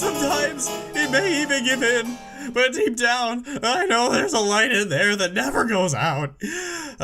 Sometimes he may even give in, but deep down, I know there's a light in there that never goes out. It's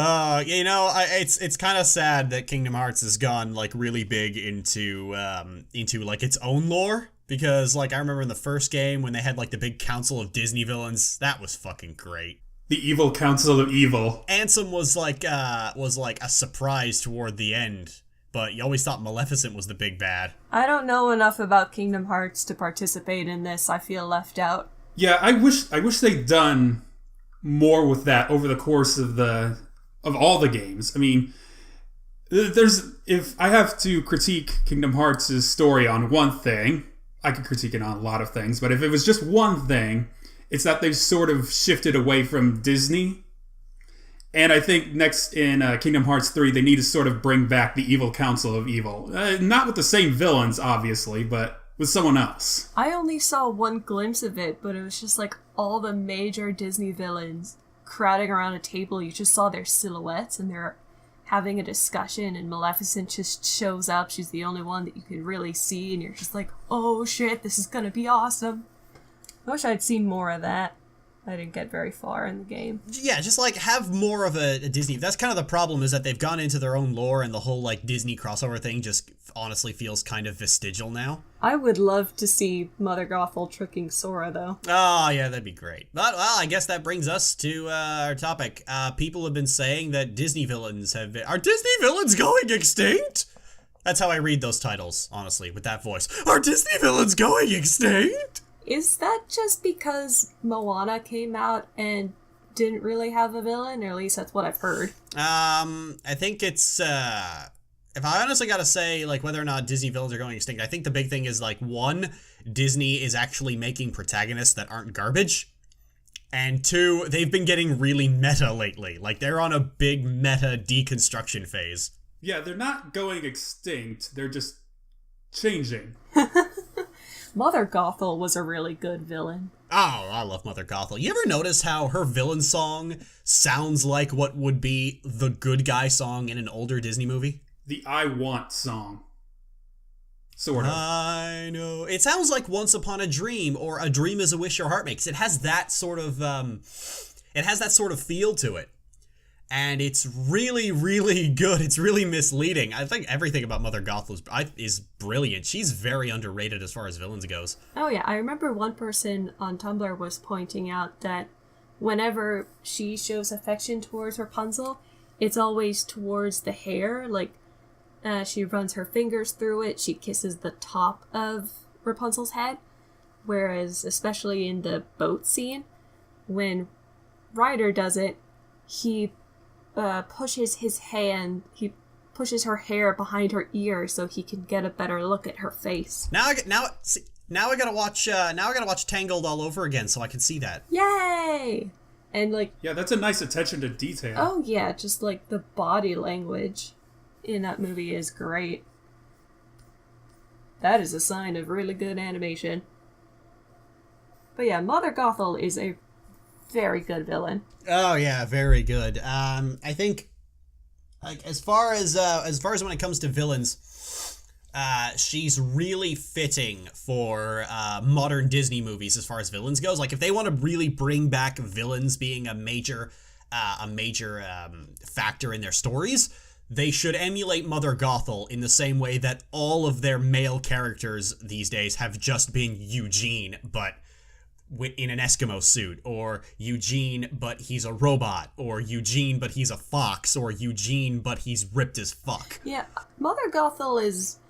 kind of sad that Kingdom Hearts has gone like really big into like its own lore, because like I remember in the first game when they had like the big council of Disney villains, that was fucking great. The evil council of evil. Ansem was like a surprise toward the end. But you always thought Maleficent was the big bad. I don't know enough about Kingdom Hearts to participate in this. I feel left out. Yeah, I wish they'd done more with that over the course of all the games. I mean, if I have to critique Kingdom Hearts' story on one thing, I could critique it on a lot of things, but if it was just one thing, it's that they've sort of shifted away from Disney. And I think next in Kingdom Hearts 3, they need to sort of bring back the evil council of evil. Not with the same villains, obviously, but with someone else. I only saw one glimpse of it, but it was just like all the major Disney villains crowding around a table. You just saw their silhouettes and they're having a discussion, and Maleficent just shows up. She's the only one that you could really see, and you're just like, oh shit, this is gonna be awesome. I wish I'd seen more of that. I didn't get very far in the game. Yeah, just like have more of a Disney. That's kind of the problem, is that they've gone into their own lore, and the whole like Disney crossover thing just honestly feels kind of vestigial now. I would love to see Mother Gothel tricking Sora, though. Oh, yeah, that'd be great. But, well, I guess that brings us to our topic. People have been saying that Disney villains have been... Are Disney villains going extinct? That's how I read those titles, honestly, with that voice. Are Disney villains going extinct? Is that just because Moana came out and didn't really have a villain? Or at least that's what I've heard. I think it's, if I honestly gotta say, like, whether or not Disney villains are going extinct, I think the big thing is, like, one, Disney is actually making protagonists that aren't garbage. And two, they've been getting really meta lately. Like, they're on a big meta deconstruction phase. Yeah, they're not going extinct. They're just changing. Mother Gothel was a really good villain. Oh, I love Mother Gothel. You ever notice how her villain song sounds like what would be the good guy song in an older Disney movie? The I Want song. Sort of. I know. It sounds like Once Upon a Dream or A Dream Is a Wish Your Heart Makes. It has that sort of, feel to it. And it's really, really good. It's really misleading. I think everything about Mother Gothel is brilliant. She's very underrated as far as villains goes. Oh yeah, I remember one person on Tumblr was pointing out that whenever she shows affection towards Rapunzel, it's always towards the hair. Like, she runs her fingers through it, she kisses the top of Rapunzel's head. Whereas, especially in the boat scene, when Ryder does it, he pushes her hair behind her ear so he can get a better look at her face. Now I gotta watch Tangled all over again so I can see that. Yay! And like, yeah, that's a nice attention to detail. Oh yeah, just like the body language in that movie is great. That is a sign of really good animation. But yeah, Mother Gothel is a very good villain. Oh yeah, very good. I think, like, as far as when it comes to villains, she's really fitting for modern Disney movies as far as villains goes. Like, if they want to really bring back villains being a major factor in their stories, they should emulate Mother Gothel in the same way that all of their male characters these days have just been Eugene, but in an Eskimo suit, or Eugene but he's a robot, or Eugene but he's a fox, or Eugene but he's ripped as fuck. Yeah, Mother Gothel is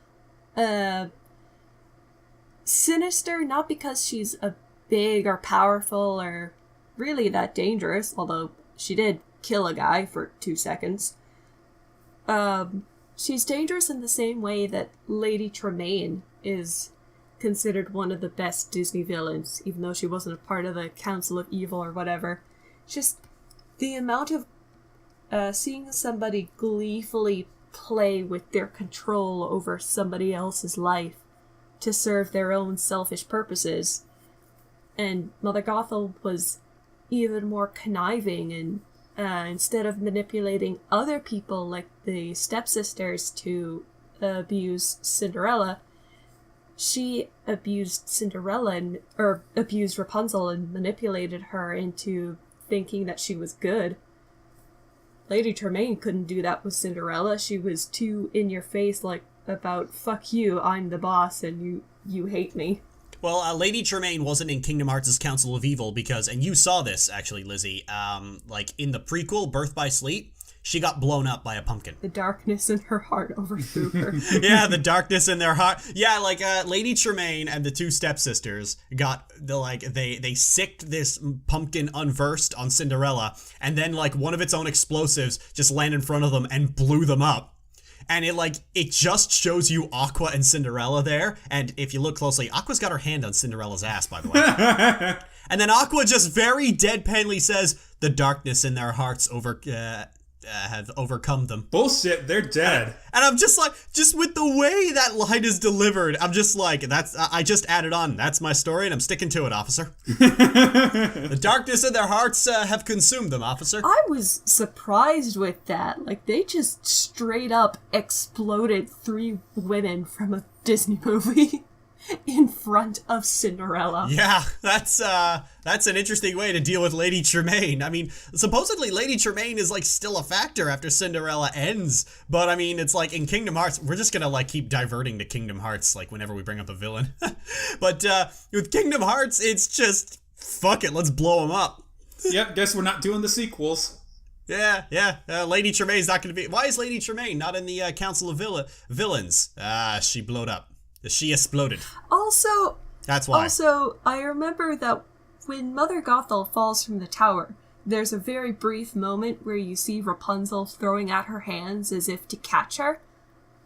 sinister, not because she's a big or powerful or really that dangerous, although she did kill a guy for 2 seconds. She's dangerous in the same way that Lady Tremaine is considered one of the best Disney villains, even though she wasn't a part of the Council of Evil or whatever. Just the amount of seeing somebody gleefully play with their control over somebody else's life to serve their own selfish purposes. And Mother Gothel was even more conniving, and instead of manipulating other people like the stepsisters to abuse Cinderella, she abused abused Rapunzel and manipulated her into thinking that she was good. Lady Tremaine couldn't do that with Cinderella. She was too in your face, like, about, fuck you, I'm the boss, and you hate me. Well, Lady Tremaine wasn't in Kingdom Hearts' Council of Evil because, and you saw this, actually, Lizzie, like, in the prequel, Birth by Sleep, she got blown up by a pumpkin. The darkness in her heart overthrew her. Yeah, the darkness in their heart. Yeah, like, Lady Tremaine and the two stepsisters got, they sicked this pumpkin unversed on Cinderella, and then, like, one of its own explosives just landed in front of them and blew them up. And it just shows you Aqua and Cinderella there. And if you look closely, Aqua's got her hand on Cinderella's ass, by the way. And then Aqua just very deadpanly says, the darkness in their hearts have overcome them. Bullshit, they're dead. And I'm just like, just with the way that line is delivered, I'm just like, I just added on. That's my story, and I'm sticking to it, officer. The darkness in their hearts have consumed them, officer. I was surprised with that. Like, they just straight up exploded 3 women from a Disney movie in front of Cinderella. Yeah, that's an interesting way to deal with Lady Tremaine. I mean, supposedly Lady Tremaine is, like, still a factor after Cinderella ends, but I mean, it's like in Kingdom Hearts, we're just gonna, like, keep diverting to Kingdom Hearts, like, whenever we bring up a villain. But with Kingdom Hearts, it's just, fuck it, let's blow them up. Yep, guess we're not doing the sequels. Yeah, Lady Tremaine's not gonna be, why is Lady Tremaine not in the Council of Villains? She blowed up. She exploded. Also, that's why. Also, I remember that when Mother Gothel falls from the tower, there's a very brief moment where you see Rapunzel throwing out her hands as if to catch her,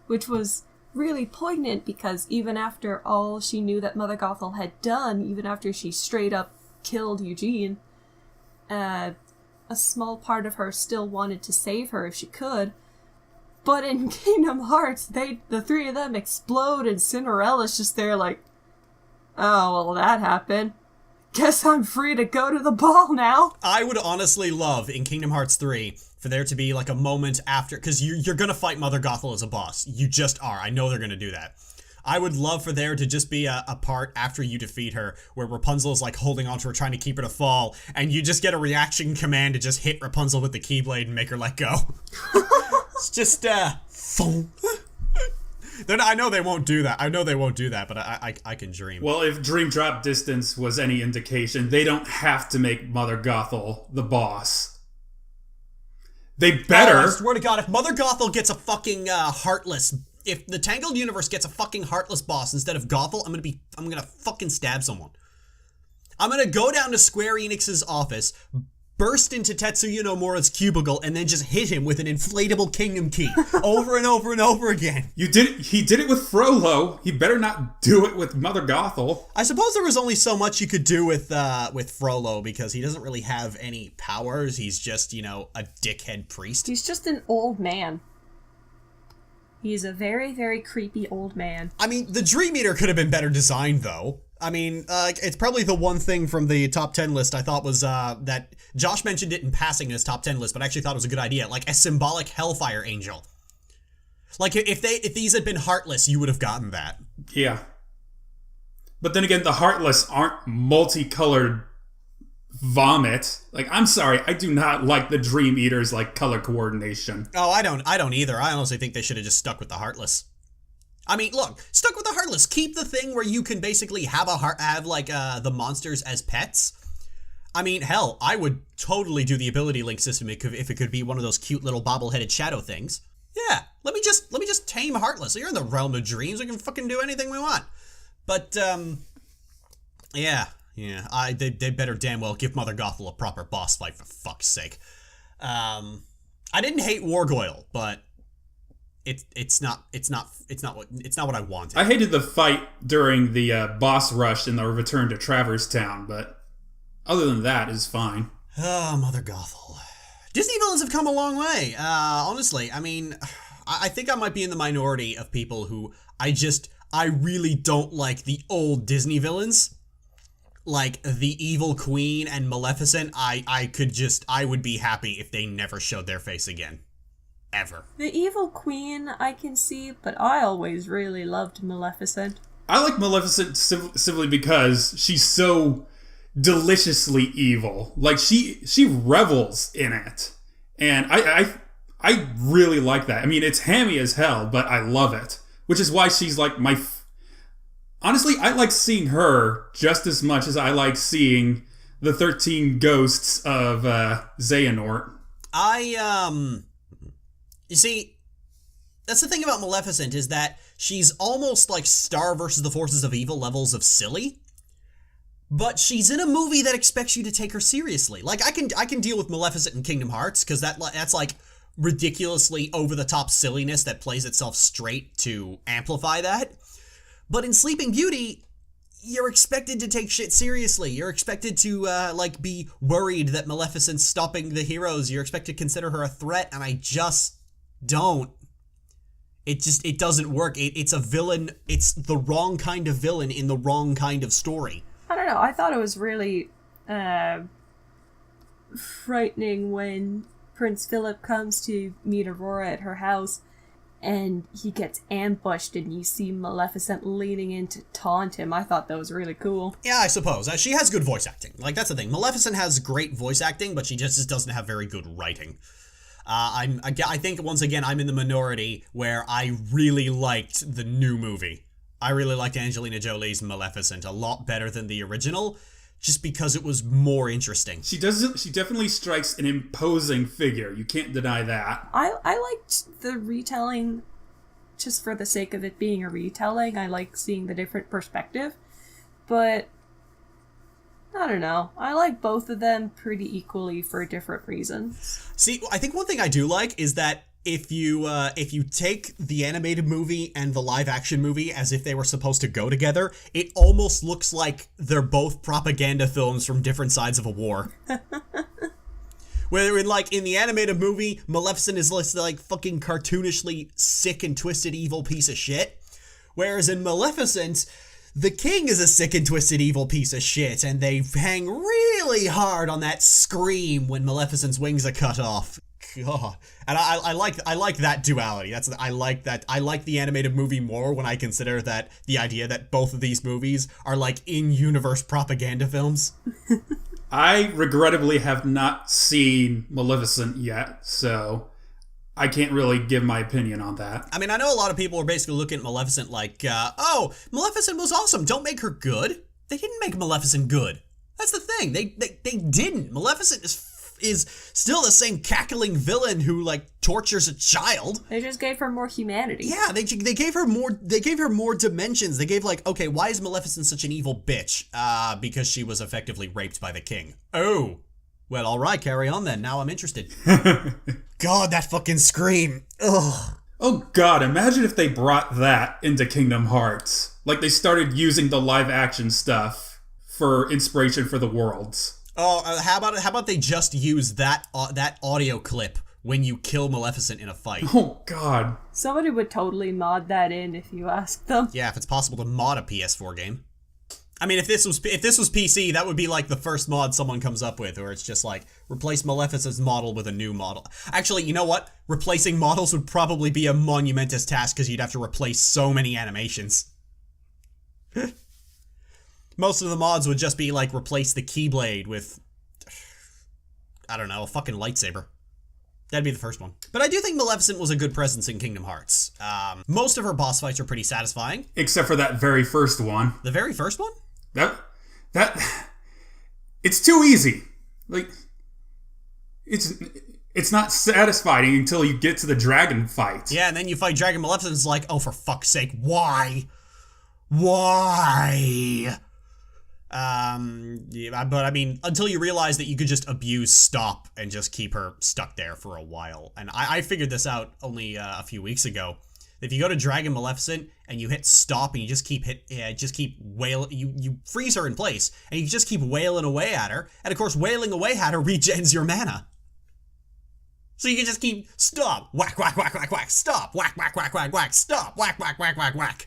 which was really poignant because even after all she knew that Mother Gothel had done, even after she straight up killed Eugene, a small part of her still wanted to save her if she could. But in Kingdom Hearts, the 3 of them explode and Cinderella's just there like, oh, well, that happened. Guess I'm free to go to the ball now. I would honestly love, in Kingdom Hearts 3, for there to be like a moment after, because you're going to fight Mother Gothel as a boss. You just are. I know they're going to do that. I would love for there to just be a part after you defeat her where Rapunzel is like holding onto her, trying to keep her to fall, and you just get a reaction command to just hit Rapunzel with the Keyblade and make her let go. It's just, boom. I know they won't do that. But I can dream. Well, if Dream Drop Distance was any indication, they don't have to make Mother Gothel the boss. They better. I swear to God, if Mother Gothel gets a fucking heartless, if the Tangled Universe gets a fucking heartless boss instead of Gothel, I'm gonna fucking stab someone. I'm gonna go down to Square Enix's office, burst into Tetsuya Nomura's cubicle, and then just hit him with an inflatable kingdom key over and over and over again. He did it with Frollo. He better not do it with Mother Gothel. I suppose there was only so much you could do with Frollo because he doesn't really have any powers. He's just, a dickhead priest. He's just an old man. He's a very, very creepy old man. I mean, the Dream Eater could have been better designed, though. I mean, it's probably the one thing from the top 10 list I thought was that Josh mentioned it in passing in his top 10 list, but I actually thought it was a good idea. Like a symbolic Hellfire Angel. Like if these had been Heartless, you would have gotten that. Yeah. But then again, the Heartless aren't multicolored vomit. Like, I'm sorry, I do not like the Dream Eater's like color coordination. Oh, I don't either. I honestly think they should have just stuck with the Heartless. I mean, look, stuck with the Heartless. Keep the thing where you can basically have the monsters as pets. I mean, hell, I would totally do the ability link system if it could be one of those cute little bobble-headed shadow things. Yeah, let me just tame Heartless. You're in the realm of dreams. We can fucking do anything we want. But yeah. They better damn well give Mother Gothel a proper boss fight for fuck's sake. I didn't hate Wargoyle, but it's not what I wanted. I hated the fight during the boss rush in the Return to Traverse Town, but other than that, it's fine. Oh, Mother Gothel. Disney villains have come a long way. Honestly, I mean, I think I might be in the minority of people who I really don't like the old Disney villains. Like the Evil Queen and Maleficent. I would be happy if they never showed their face again. Ever. The Evil Queen I can see, but I always really loved Maleficent. I like Maleficent simply because she's so deliciously evil. Like, she revels in it. And I really like that. I mean, it's hammy as hell, but I love it. Which is why she's like honestly, I like seeing her just as much as I like seeing the 13 ghosts of Xehanort. You see, that's the thing about Maleficent, is that she's almost like Star versus the Forces of Evil levels of silly, but she's in a movie that expects you to take her seriously. Like, I can deal with Maleficent in Kingdom Hearts, because that's like ridiculously over-the-top silliness that plays itself straight to amplify that. But in Sleeping Beauty, you're expected to take shit seriously. You're expected to, be worried that Maleficent's stopping the heroes. You're expected to consider her a threat, and I just don't. It doesn't work. It's a villain. It's the wrong kind of villain in the wrong kind of story. I don't know. I thought it was really frightening when Prince Philip comes to meet Aurora at her house, and he gets ambushed, and you see Maleficent leaning in to taunt him. I thought that was really cool. Yeah, I suppose. She has good voice acting. Like, that's the thing. Maleficent has great voice acting, but she just doesn't have very good writing. I think, once again, I'm in the minority where I really liked the new movie. I really liked Angelina Jolie's Maleficent a lot better than the original, just because it was more interesting. She definitely strikes an imposing figure. You can't deny that. I liked the retelling just for the sake of it being a retelling. I like seeing the different perspective. But I don't know. I like both of them pretty equally for different reasons. See, I think one thing I do like is that if you take the animated movie and the live action movie as if they were supposed to go together, it almost looks like they're both propaganda films from different sides of a war. Where in the animated movie, Maleficent is like fucking cartoonishly sick and twisted evil piece of shit. Whereas in Maleficent, the king is a sick and twisted evil piece of shit, and they hang really hard on that scream when Maleficent's wings are cut off. God. And I like that duality. I like the animated movie more when I consider that the idea that both of these movies are like in-universe propaganda films. I regrettably have not seen Maleficent yet, so I can't really give my opinion on that. I mean, I know a lot of people are basically looking at Maleficent like, oh, Maleficent was awesome, don't make her good. They didn't make Maleficent good. That's the thing. They didn't. Maleficent is still the same cackling villain who like tortures a child. They just gave her more humanity. Yeah, they gave her more dimensions. They gave like, okay, why is Maleficent such an evil bitch? Because she was effectively raped by the king. Oh, well, all right, carry on then. Now I'm interested. God, that fucking scream. Ugh. Oh God, imagine if they brought that into Kingdom Hearts. Like they started using the live action stuff for inspiration for the worlds. Oh, how about they just use that audio clip when you kill Maleficent in a fight? Oh God! Somebody would totally mod that in if you asked them. Yeah, if it's possible to mod a PS4 game. I mean, if this was PC, that would be like the first mod someone comes up with, where it's just like replace Maleficent's model with a new model. Actually, you know what? Replacing models would probably be a monumentous task because you'd have to replace so many animations. Most of the mods would just be like replace the Keyblade with, I don't know, a fucking lightsaber. That'd be the first one. But I do think Maleficent was a good presence in Kingdom Hearts. Most of her boss fights are pretty satisfying. Except for that very first one. The very first one? That it's too easy. Like it's not satisfying until you get to the dragon fight. Yeah, and then you fight Dragon Maleficent. It's like, oh, for fuck's sake, why? Why? Yeah, but I mean, until you realize that you could just abuse stop and just keep her stuck there for a while. And I figured this out only a few weeks ago. If you go to Dragon Maleficent and you hit stop and you just keep you freeze her in place and you just keep wailing away at her. And of course, wailing away at her regens your mana. So you can just keep stop, whack, whack, whack, whack, whack, stop, whack, whack, whack, whack, whack, stop, whack, whack, whack, whack, whack.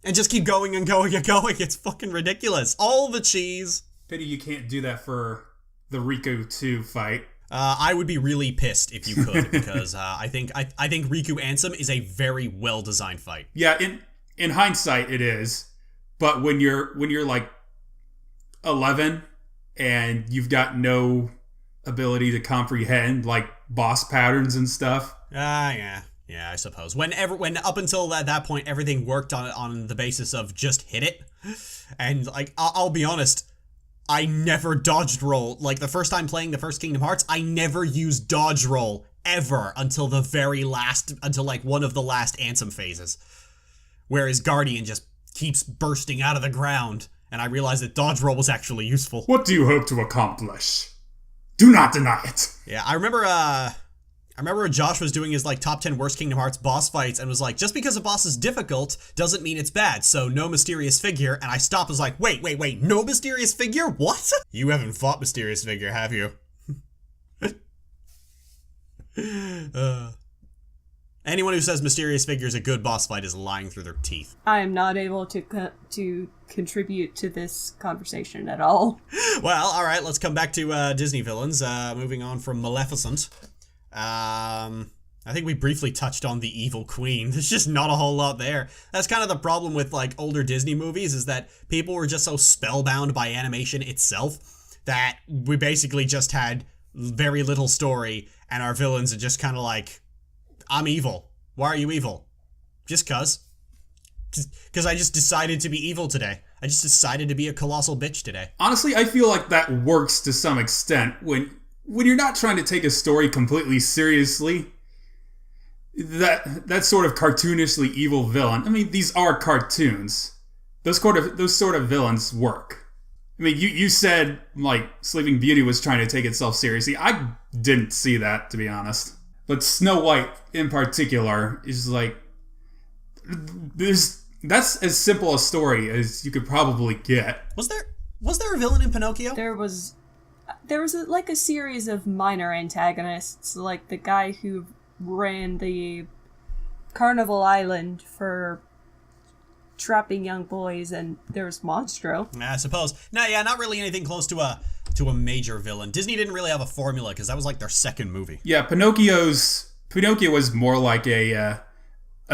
And just keep going and going and going. It's fucking ridiculous. All the cheese. Pity you can't do that for the Riku 2 fight. I would be really pissed if you could, because I think Riku Ansem is a very well-designed fight. Yeah, in hindsight, it is. But when you're like 11 and you've got no ability to comprehend like boss patterns and stuff. Yeah, I suppose. When up until that point, everything worked on the basis of just hit it. And like, I'll be honest, I never dodged roll. Like the first time playing the first Kingdom Hearts, I never used dodge roll ever until like one of the last Ansem phases, where his Guardian just keeps bursting out of the ground, and I realized that dodge roll was actually useful. What do you hope to accomplish? Do not deny it. Yeah, I remember Josh was doing his like top 10 worst Kingdom Hearts boss fights and was like, just because a boss is difficult doesn't mean it's bad, so no mysterious figure. And I stopped, was like, wait, no mysterious figure? What? You haven't fought mysterious figure, have you? Anyone who says mysterious figure is a good boss fight is lying through their teeth. I am not able to contribute to this conversation at all. Well, all right, let's come back to Disney villains. Moving on from Maleficent. I think we briefly touched on the Evil Queen. There's just not a whole lot there. That's kind of the problem with like older Disney movies, is that people were just so spellbound by animation itself that we basically just had very little story, and our villains are just kind of like, I'm evil. Why are you evil? Just cuz. Because I just decided to be evil today. I just decided to be a colossal bitch today. Honestly, I feel like that works to some extent when you're not trying to take a story completely seriously. That sort of cartoonishly evil villain. I mean, these are cartoons. Those sort of villains work. I mean, you said like Sleeping Beauty was trying to take itself seriously. I didn't see that, to be honest. But Snow White in particular is like, that's as simple a story as you could probably get. Was there a villain in Pinocchio? There was a series of minor antagonists, like the guy who ran the Carnival Island for trapping young boys, and there's Monstro. I suppose. Not really anything close to a major villain. Disney didn't really have a formula because that was like their second movie. Yeah, Pinocchio was more like a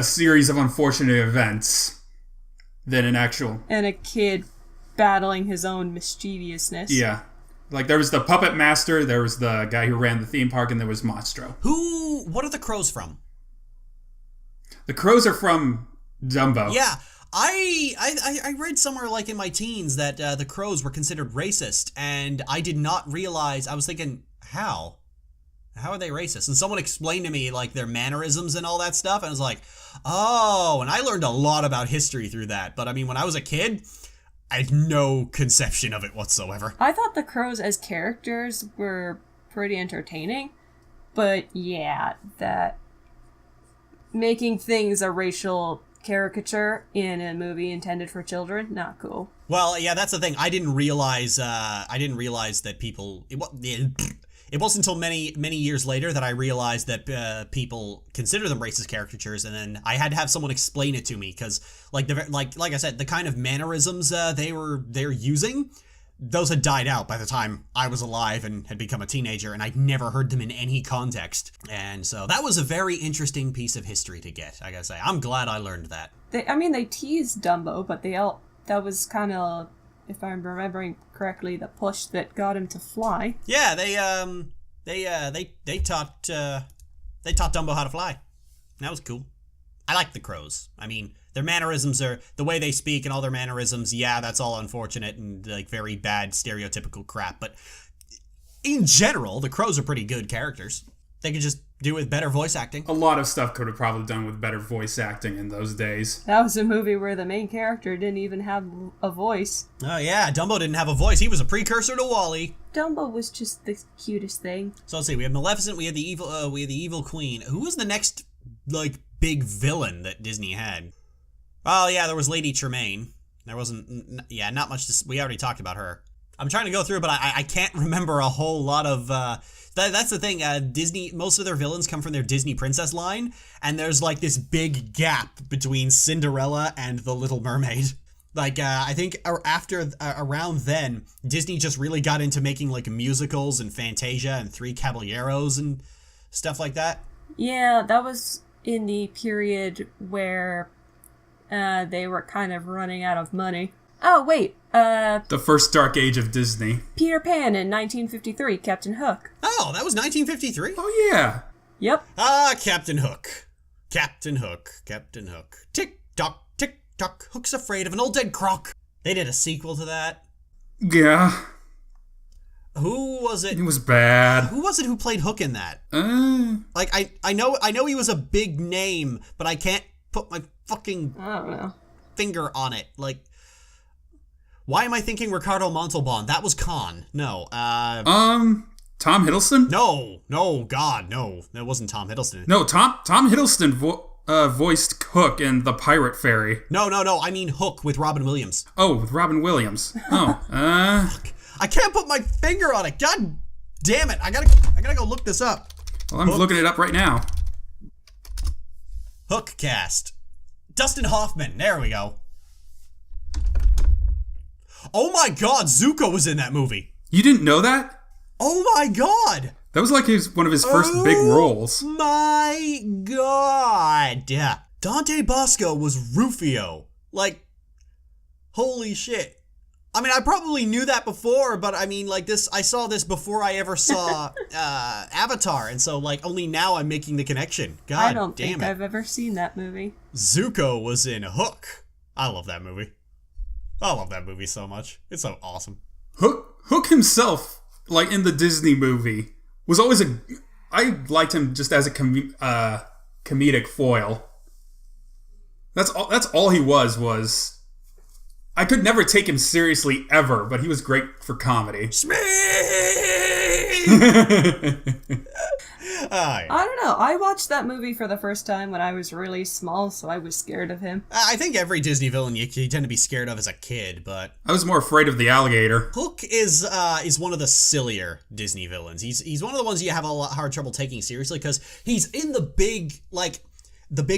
series of unfortunate events than an actual... And a kid battling his own mischievousness. Yeah. Like, there was the puppet master, there was the guy who ran the theme park, and there was Monstro. What are the crows from? The crows are from Dumbo. Yeah. I read somewhere like in my teens that the crows were considered racist, and I did not realize. I was thinking, how are they racist? And someone explained to me like their mannerisms and all that stuff, and I was like, oh. And I learned a lot about history through that. But I mean, when I was a kid, I had no conception of it whatsoever. I thought the crows as characters were pretty entertaining, but yeah, that making things a racial caricature in a movie intended for children, not cool. Well, yeah, that's the thing. I didn't realize that people... It wasn't until many years later that I realized that people consider them racist caricatures, and then I had to have someone explain it to me, because like I said, the kind of mannerisms they're using, those had died out by the time I was alive and had become a teenager, and I'd never heard them in any context. And so that was a very interesting piece of history to get, I gotta say. I'm glad I learned that. They teased Dumbo, but that was kind of, if I'm remembering correctly, the push that got him to fly. Yeah, they taught Dumbo how to fly. That was cool. I like the crows. I mean, their mannerisms are, the way they speak and all their mannerisms, yeah, that's all unfortunate and like very bad stereotypical crap, but in general, the crows are pretty good characters. They could just do with better voice acting. A lot of stuff could have probably done with better voice acting in those days. That was a movie where the main character didn't even have a voice. Oh yeah, Dumbo didn't have a voice. He was a precursor to Wall-E. Dumbo was just the cutest thing. So let's see, we have Maleficent, we had the Evil Queen. Who was the next like big villain that Disney had? Oh yeah, there was Lady Tremaine. There wasn't, not much to, we already talked about her. I'm trying to go through, but I can't remember a whole lot of, that's the thing, Disney, most of their villains come from their Disney princess line, and there's like this big gap between Cinderella and the Little Mermaid. Like, I think around then, Disney just really got into making like musicals and Fantasia and Three Caballeros and stuff like that. Yeah, that was in the period where they were kind of running out of money. Oh, wait. The first dark age of Disney. Peter Pan in 1953, Captain Hook. Oh, that was 1953? Oh, yeah. Yep. Ah, Captain Hook. Captain Hook. Captain Hook. Tick-tock, tick-tock. Hook's afraid of an old dead croc. They did a sequel to that. Yeah. Who was it? It was bad. Who was it who played Hook in that? Like, I know he was a big name, but I can't put my fucking I don't know. finger on it. Like, why am I thinking Ricardo Montalban? That was Khan. No. Tom Hiddleston? No, God, no. That wasn't Tom Hiddleston. No, Tom Hiddleston voiced Hook in The Pirate Fairy. No, I mean Hook with Robin Williams. Oh, with Robin Williams. Oh, Fuck. I can't put my finger on it. God damn it. I gotta go look this up. Well, I'm looking it up right now. Hook cast. Dustin Hoffman. There we go. Oh my God, Zuko was in that movie. You didn't know that? Oh my God. That was like one of his first big roles. My God. Yeah. Dante Bosco was Rufio. Like, holy shit. I mean, I probably knew that before, but I mean, like, I saw this before I ever saw Avatar, and so, like, only now I'm making the connection. God damn it. I don't think I've ever seen that movie. Zuko was in Hook. I love that movie. I love that movie so much. It's so awesome. Hook himself, like in the Disney movie, was always I liked him just as a comedic foil. That's all he was. I could never take him seriously ever, but he was great for comedy. I don't know. I watched that movie for the first time when I was really small, so I was scared of him. I think every Disney villain you tend to be scared of as a kid, but I was more afraid of the alligator. Hook is one of the sillier Disney villains. He's one of the ones you have a lot hard trouble taking seriously because he's in the big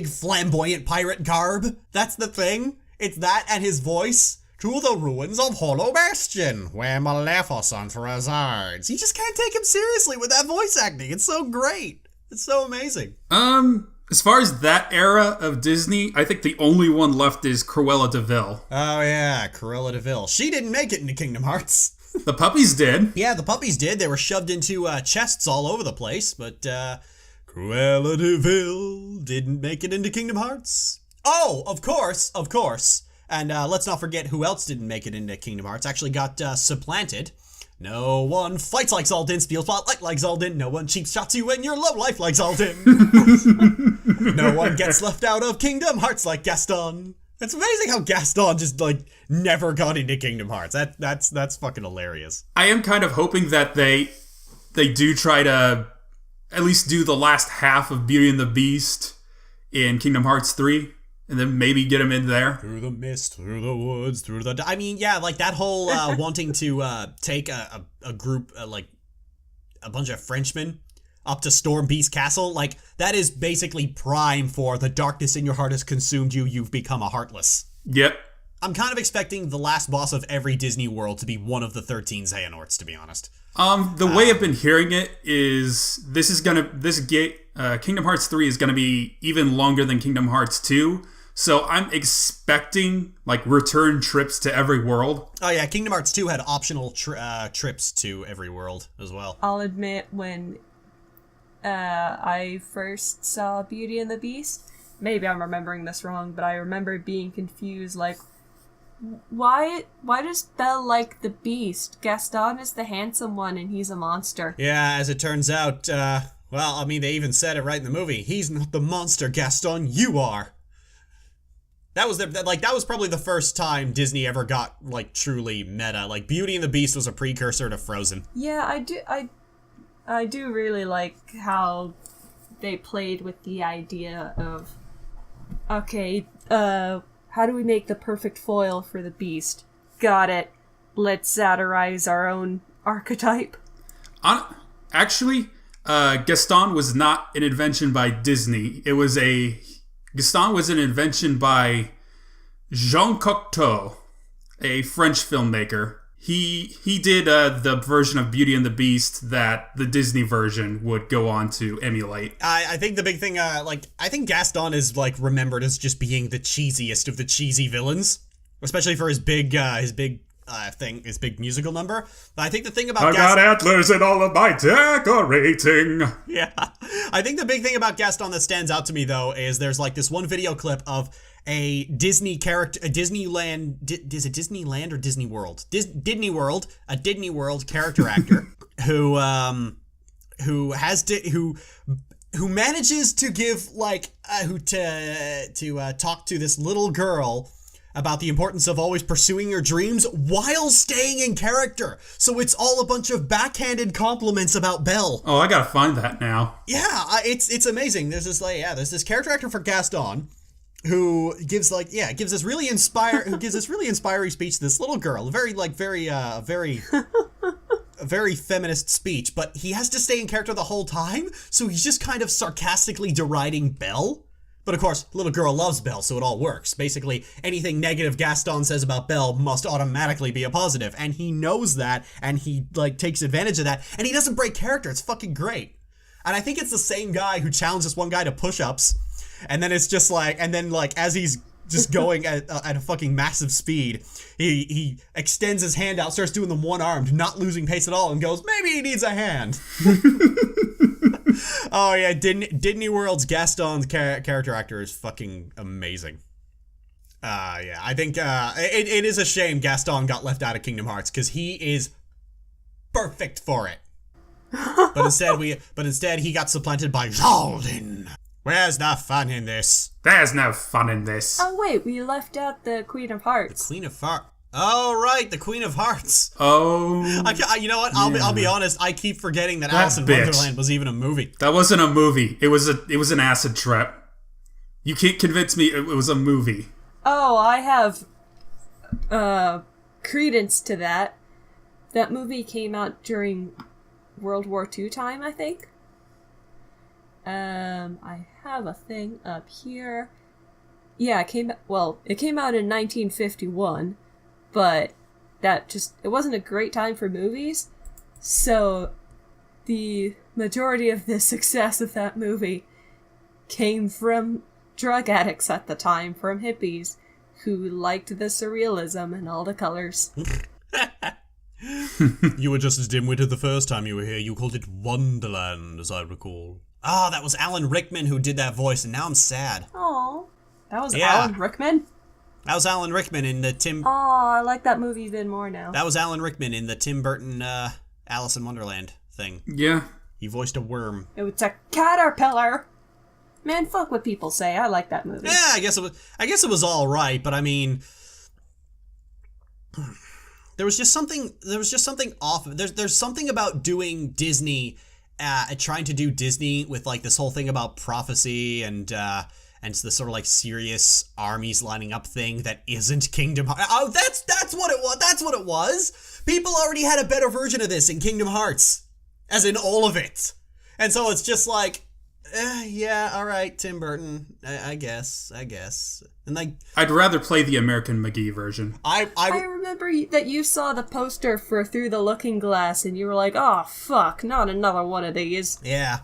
flamboyant pirate garb. That's the thing. It's that and his voice. To the ruins of Hollow Bastion, where Maleficent resides. You just can't take him seriously with that voice acting. It's so great. It's so amazing. As far as that era of Disney, I think the only one left is Cruella de Vil. Oh yeah, Cruella de Vil. She didn't make it into Kingdom Hearts. The puppies did. Yeah, the puppies did. They were shoved into chests all over the place, but Cruella de Vil didn't make it into Kingdom Hearts. Oh, of course. And let's not forget who else didn't make it into Kingdom Hearts. Actually got supplanted. No one fights like Zaldin, steals spotlight like Zaldin. No one cheap shots you in your low life like Zaldin. No one gets left out of Kingdom Hearts like Gaston. It's amazing how Gaston just like never got into Kingdom Hearts. That's fucking hilarious. I am kind of hoping that they do try to at least do the last half of Beauty and the Beast in Kingdom Hearts 3. And then maybe get him in there. Through the mist, through the woods, through the... I mean, yeah, like that whole wanting to take a group, like a bunch of Frenchmen up to Storm Beast Castle, like that is basically prime for the darkness in your heart has consumed you, you've become a Heartless. Yep. I'm kind of expecting the last boss of every Disney world to be one of the 13 Xehanorts, to be honest. The way I've been hearing it is Kingdom Hearts 3 is gonna be even longer than Kingdom Hearts 2. So I'm expecting, like, return trips to every world. Oh yeah, Kingdom Hearts 2 had optional trips to every world as well. I'll admit, when I first saw Beauty and the Beast, maybe I'm remembering this wrong, but I remember being confused, like, why does Belle like the Beast? Gaston is the handsome one and he's a monster. Yeah, as it turns out, well, I mean, they even said it right in the movie. He's not the monster, Gaston, you are. That was probably the first time Disney ever got, like, truly meta. Like, Beauty and the Beast was a precursor to Frozen. Yeah, I do really like how they played with the idea of, okay, how do we make the perfect foil for the Beast? Got it. Let's satirize our own archetype. Actually, Gaston was not an invention by Disney. Gaston was an invention by Jean Cocteau, a French filmmaker. He did the version of Beauty and the Beast that the Disney version would go on to emulate. I think the big thing, I think Gaston is like remembered as just being the cheesiest of the cheesy villains, especially for his big musical number. But I think the thing about I got antlers in all of my decorating. Yeah, I think the big thing about Gaston that stands out to me though is there's like this one video clip of a Disney character, a Disneyland, is it Disneyland or Disney World? Disney World, a Disney World character actor who manages to give talk to this little girl about the importance of always pursuing your dreams while staying in character. So it's all a bunch of backhanded compliments about Belle. Oh, I gotta find that now. Yeah, it's amazing. There's this character actor for Gaston who gives this really inspiring speech to this little girl, a very feminist speech, but he has to stay in character the whole time, so he's just kind of sarcastically deriding Belle. But of course, little girl loves Belle, so it all works. Basically, anything negative Gaston says about Belle must automatically be a positive, and he knows that, and he takes advantage of that, and he doesn't break character. It's fucking great. And I think it's the same guy who challenged this one guy to push-ups, and then it's just as he's just going at a fucking massive speed, he extends his hand out, starts doing them one-armed, not losing pace at all, and goes, maybe he needs a hand. Oh yeah, Disney World's Gaston's character actor is fucking amazing. Yeah, I think it is a shame Gaston got left out of Kingdom Hearts, because he is perfect for it. But instead he got supplanted by Xaldin. Where's the fun in this? There's no fun in this. Oh wait, we left out the Queen of Hearts. The Queen of Hearts. Oh right, the Queen of Hearts. Oh. You know what? I'll be honest. I keep forgetting that Alice in Wonderland was even a movie. That wasn't a movie. It was an acid trip. You can't convince me it was a movie. Oh, I have credence to that. That movie came out during World War II time, I think. I have a thing up here. Yeah, it came out in 1951, but it wasn't a great time for movies, so the majority of the success of that movie came from drug addicts at the time, from hippies, who liked the surrealism and all the colors. You were just as dim-witted the first time you were here. You called it Wonderland, as I recall. Ah, that was Alan Rickman who did that voice, and now I'm sad. Oh, that was Alan Rickman? That was Alan Rickman in the Tim... Oh, I like that movie even more now. That was Alan Rickman in the Tim Burton Alice in Wonderland thing. Yeah. He voiced a worm. It was a caterpillar. Man, fuck what people say. I like that movie. Yeah, I guess it was all right, but I mean, there was just something off. There's something about doing Disney, trying to do Disney with like this whole thing about prophecy and it's the sort of like serious armies lining up thing that isn't Kingdom Hearts. Oh, that's what it was. That's what it was. People already had a better version of this in Kingdom Hearts, as in all of it, and so it's just like. Yeah, all right, Tim Burton. I guess. And like, I'd rather play the American McGee version. I remember that you saw the poster for Through the Looking Glass, and you were like, "Oh fuck, not another one of these." Yeah,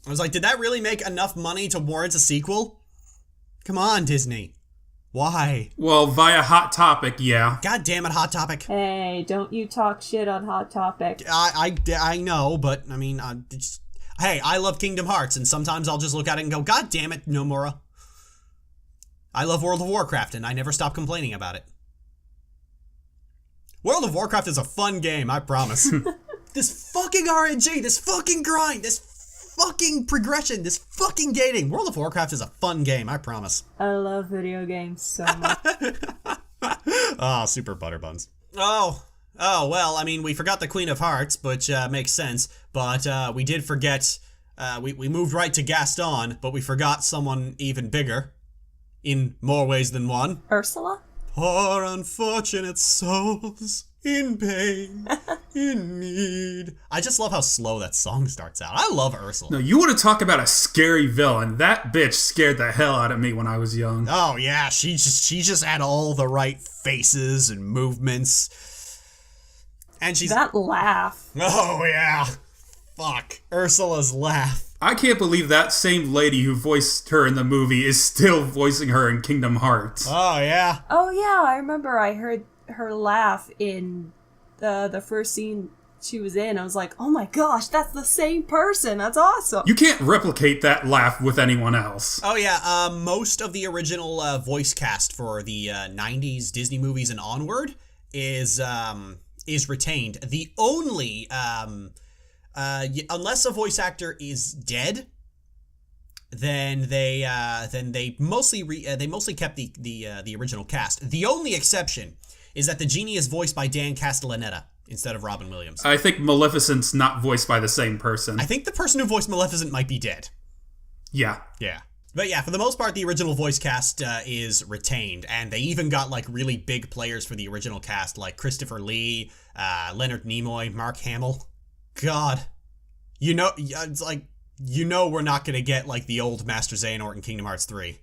I was like, did that really make enough money to warrant a sequel? Come on, Disney. Why? Well, via Hot Topic, yeah. God damn it, Hot Topic. Hey, don't you talk shit on Hot Topic. I know, but I mean, hey, I love Kingdom Hearts, and sometimes I'll just look at it and go, God damn it, Nomura. I love World of Warcraft, and I never stop complaining about it. World of Warcraft is a fun game, I promise. This fucking RNG, this fucking grind, this fucking progression, this fucking gating. World of Warcraft is a fun game, I promise. I love video games so much. Oh, super butterbuns. Oh, well, I mean, we forgot the Queen of Hearts, which makes sense, but we did forget, we moved right to Gaston, but we forgot someone even bigger, in more ways than one. Ursula? Poor unfortunate souls, in pain, in need. I just love how slow that song starts out. I love Ursula. No, you want to talk about a scary villain. That bitch scared the hell out of me when I was young. Oh, yeah, she just had all the right faces and movements. And she's... That laugh. Oh, yeah. Fuck. Ursula's laugh. I can't believe that same lady who voiced her in the movie is still voicing her in Kingdom Hearts. Oh, yeah. Oh, yeah, I remember I heard her laugh in the first scene she was in. I was like, oh my gosh, that's the same person. That's awesome. You can't replicate that laugh with anyone else. Oh, yeah. Most of the original voice cast for the 90s Disney movies and onward is retained. The only... unless a voice actor is dead, then they mostly kept the original cast. The only exception is that the genie is voiced by Dan Castellaneta instead of Robin Williams. I think Maleficent's not voiced by the same person. I think the person who voiced Maleficent might be dead. Yeah. Yeah. But yeah, for the most part, the original voice cast is retained, and they even got like really big players for the original cast, like Christopher Lee, Leonard Nimoy, Mark Hamill. God, it's like, we're not going to get, like, the old Master Xehanort in Kingdom Hearts 3.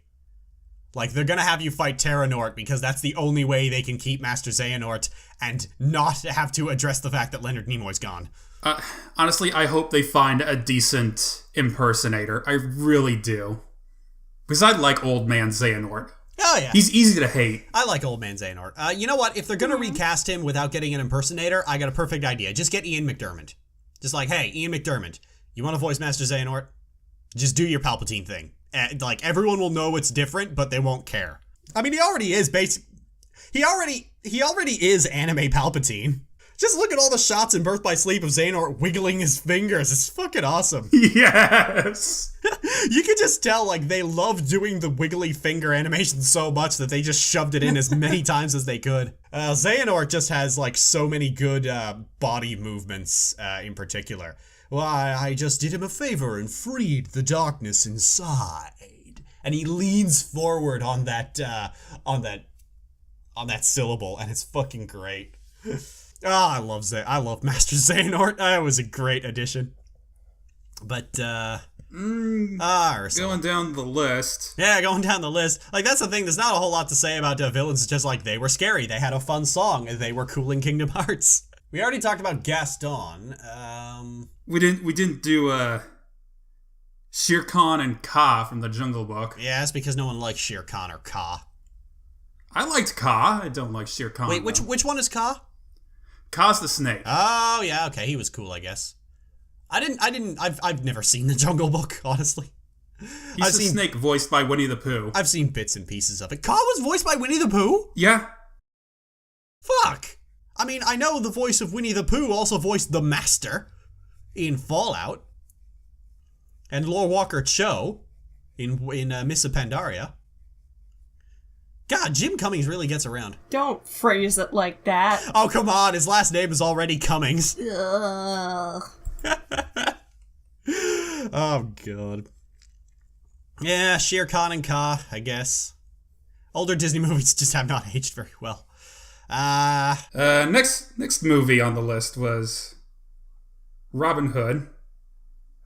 Like, they're going to have you fight Terranort because that's the only way they can keep Master Xehanort and not have to address the fact that Leonard Nimoy's gone. Honestly, I hope they find a decent impersonator. I really do. Because I like Old Man Xehanort. Oh, yeah. He's easy to hate. I like Old Man Xehanort. You know what? If they're going to recast him without getting an impersonator, I got a perfect idea. Just get Ian McDiarmid. Just like, hey, Ian McDiarmid, you want to voice Master Xehanort? Just do your Palpatine thing. Like, everyone will know it's different, but they won't care. I mean, he already is he already is anime Palpatine. Just look at all the shots in Birth by Sleep of Xehanort wiggling his fingers. It's fucking awesome. Yes! You can just tell, like, they love doing the wiggly finger animation so much that they just shoved it in as many times as they could. Xehanort just has, like, so many good body movements in particular. Why, I just did him a favor and freed the darkness inside. And he leans forward on that syllable, and it's fucking great. I love Master Xehanort. That was a great addition. But, going down the list. Yeah, going down the list. Like, that's the thing. There's not a whole lot to say about villains. It's just like, they were scary. They had a fun song, and they were cool in Kingdom Hearts. We already talked about Gaston. We didn't do, Shere Khan and Ka from the Jungle Book. Yeah, it's because no one likes Shere Khan or Ka. I liked Ka. I don't like Shere Khan. Wait, which one is Ka? Ka's the snake. Oh, yeah, okay. He was cool, I guess. I've never seen the Jungle Book, honestly. He's the snake voiced by Winnie the Pooh. I've seen bits and pieces of it. Ka was voiced by Winnie the Pooh? Yeah. Fuck. I mean, I know the voice of Winnie the Pooh also voiced the Master in Fallout. And Lore Walker Cho in Miss of Pandaria. God, Jim Cummings really gets around. Don't phrase it like that. Oh, come on. His last name is already Cummings. Ugh. Oh, God. Yeah, Shere Khan and Ka, I guess. Older Disney movies just have not aged very well. Next movie on the list was Robin Hood.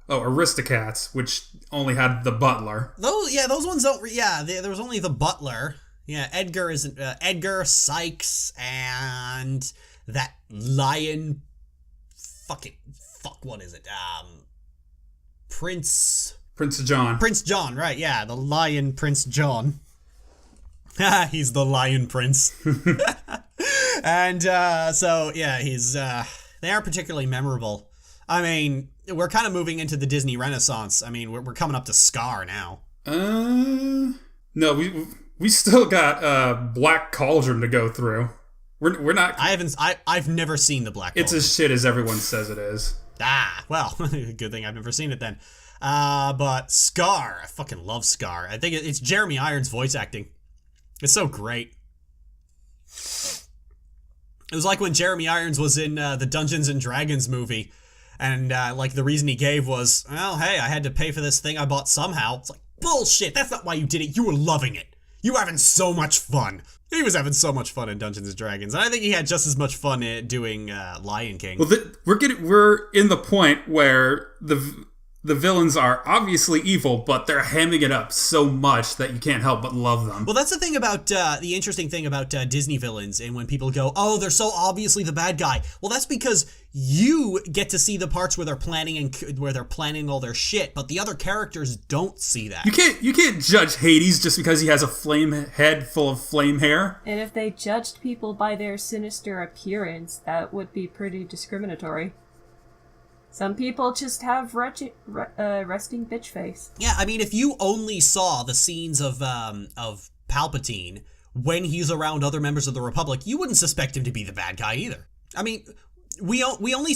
Oh, Aristocats, which only had the butler. Those ones don't... there was only the butler. Yeah, Edgar, Sykes, and that lion... what is it? Prince John. Prince John, right, yeah, the lion Prince John. He's the lion prince. And, he's, they aren't particularly memorable. I mean, we're kind of moving into the Disney Renaissance. I mean, we're coming up to Scar now. No, we still got Black Cauldron to go through. We're not. I've never seen the Black Cauldron. It's as shit as everyone says it is. Well, good thing I've never seen it then. But Scar, I fucking love Scar. I think it's Jeremy Irons' voice acting. It's so great. It was like when Jeremy Irons was in the Dungeons and Dragons movie, and the reason he gave was, well, hey, I had to pay for this thing I bought somehow. It's like, bullshit, that's not why you did it. You were loving it. You were having so much fun. He was having so much fun in Dungeons and Dragons, and I think he had just as much fun doing Lion King. Well, we're in the point where the the villains are obviously evil, but they're hamming it up so much that you can't help but love them. Well, that's the thing about, the interesting thing about Disney villains, and when people go, oh, they're so obviously the bad guy. Well, that's because you get to see the parts where they're planning all their shit, but the other characters don't see that. You can't judge Hades just because he has a flame head full of flame hair. And if they judged people by their sinister appearance, that would be pretty discriminatory. Some people just have resting bitch face. Yeah, I mean, if you only saw the scenes of Palpatine when he's around other members of the Republic, you wouldn't suspect him to be the bad guy either. I mean, we only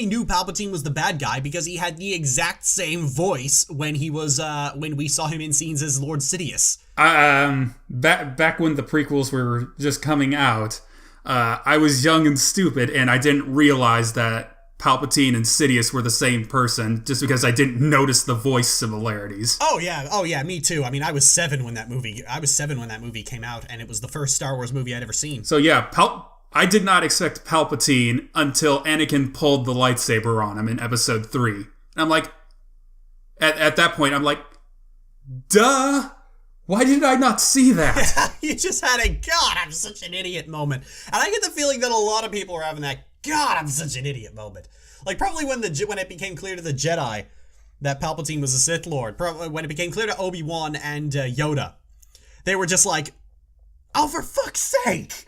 knew Palpatine was the bad guy because he had the exact same voice when we saw him in scenes as Lord Sidious. Back when the prequels were just coming out, I was young and stupid, and I didn't realize that Palpatine and Sidious were the same person just because I didn't notice the voice similarities. Oh yeah, me too. I mean, I was 7 when that movie came out, and it was the first Star Wars movie I'd ever seen. So yeah, I did not expect Palpatine until Anakin pulled the lightsaber on him in Episode 3. And I'm like, at that point, I'm like, duh! Why did I not see that? You just had a God, I'm such an idiot moment. And I get the feeling that a lot of people are having that God, I'm such an idiot moment. Like, probably when it became clear to the Jedi that Palpatine was a Sith Lord, probably when it became clear to Obi-Wan and Yoda, they were just like, oh, for fuck's sake!